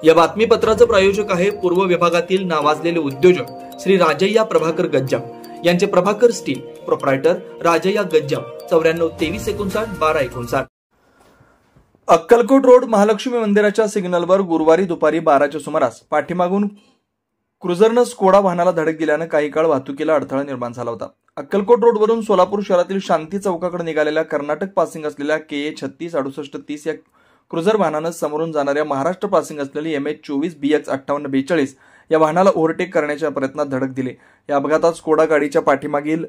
या बातमीपत्राचे प्रायोजक आहे पूर्व विभागातील नावाजलेले उद्योजक श्री राजय्या प्रभाकर गज्जाम यांचे Prabhakar steel, proprietor Rajayya Gajjam, 94 59 Akkalkot road Mahalakshmi मंदिराच्या सिग्नलवर गुरुवारी दुपारी 12च्या सुमारास पाठीमागून क्रुझरनं स्कोडा वाहनाला धडक दिल्यानं काही काळ वाहतुकीला अडथळा निर्माण झाला होता। अक्कलकोट रोडवरून सोलापूर शहरातील शांती चौकाकडे निघालेल्या कर्नाटक पासिंग असलेल्या KA 366830 या क्रुझर वाहनानं समोरून जाणाऱ्या महाराष्ट्र पासिंग असलेली MH 24 BX 5842 या वाहनाला ओव्हरटेक करण्याच्या प्रयत्नात धडक दिली। या अपघातात स्कोडा गाडीच्या पाठीमागील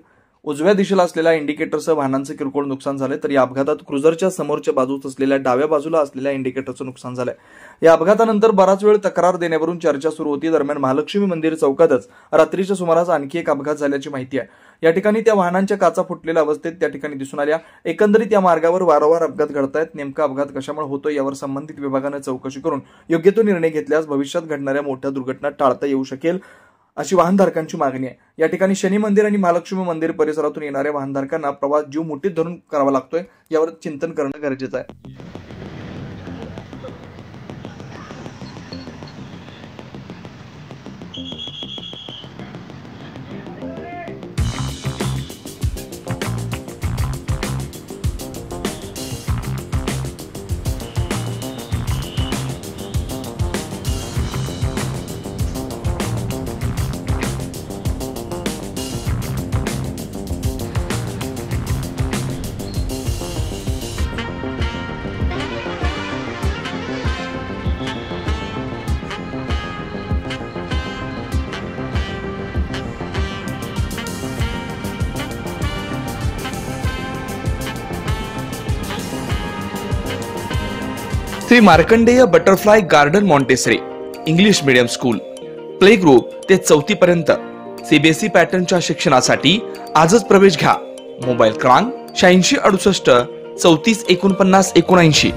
उजव्या दिशेला असलेल्या इंडिकेटरसह वाहनांचे किरकोळ नुकसान झाले, तर या अपघातात क्रुझरच्या समोरच्या बाजूस असलेल्या डाव्या बाजूला असलेल्या इंडिकेटरचं नुकसान झालंय। या अपघातानंतर बराच वेळ तक्रार देण्यावरून चर्चा सुरू होती। दरम्यान महालक्ष्मी मंदिर चौकातच रात्रीच्या सुमारास आणखी एक अपघात झाल्याची माहिती आहे। या ठिकाणी त्या वाहनांच्या काचा फुटलेल्या अवस्थेत त्या ठिकाणी दिसून आल्या। एकंदरीत या मार्गावर वारंवार अपघात घडतायत। नेमका अपघात कशामुळे होतो यावर संबंधित विभागाने चौकशी करून योग्य तो निर्णय घेतल्यास भविष्यात घडणाऱ्या मोठ्या दुर्घटना टाळता येऊ शकेल अशी वाहनधारकांची मागणी आहे। या ठिकाणी शनी मंदिर आणि महालक्ष्मी मंदिर परिसरातून येणाऱ्या वाहनधारकांना प्रवास जीव मुठीत धरून करावा लागतोय, यावर चिंतन करणं गरजेचं आहे। Shri Markandey butterfly garden Montessori English medium school play group ते 4थी पर्यंत CBSE पॅटर्नच्या शिक्षणासाठी आजच प्रवेश घ्या। मोबाईल क्रमांक 86 68 34 49 79।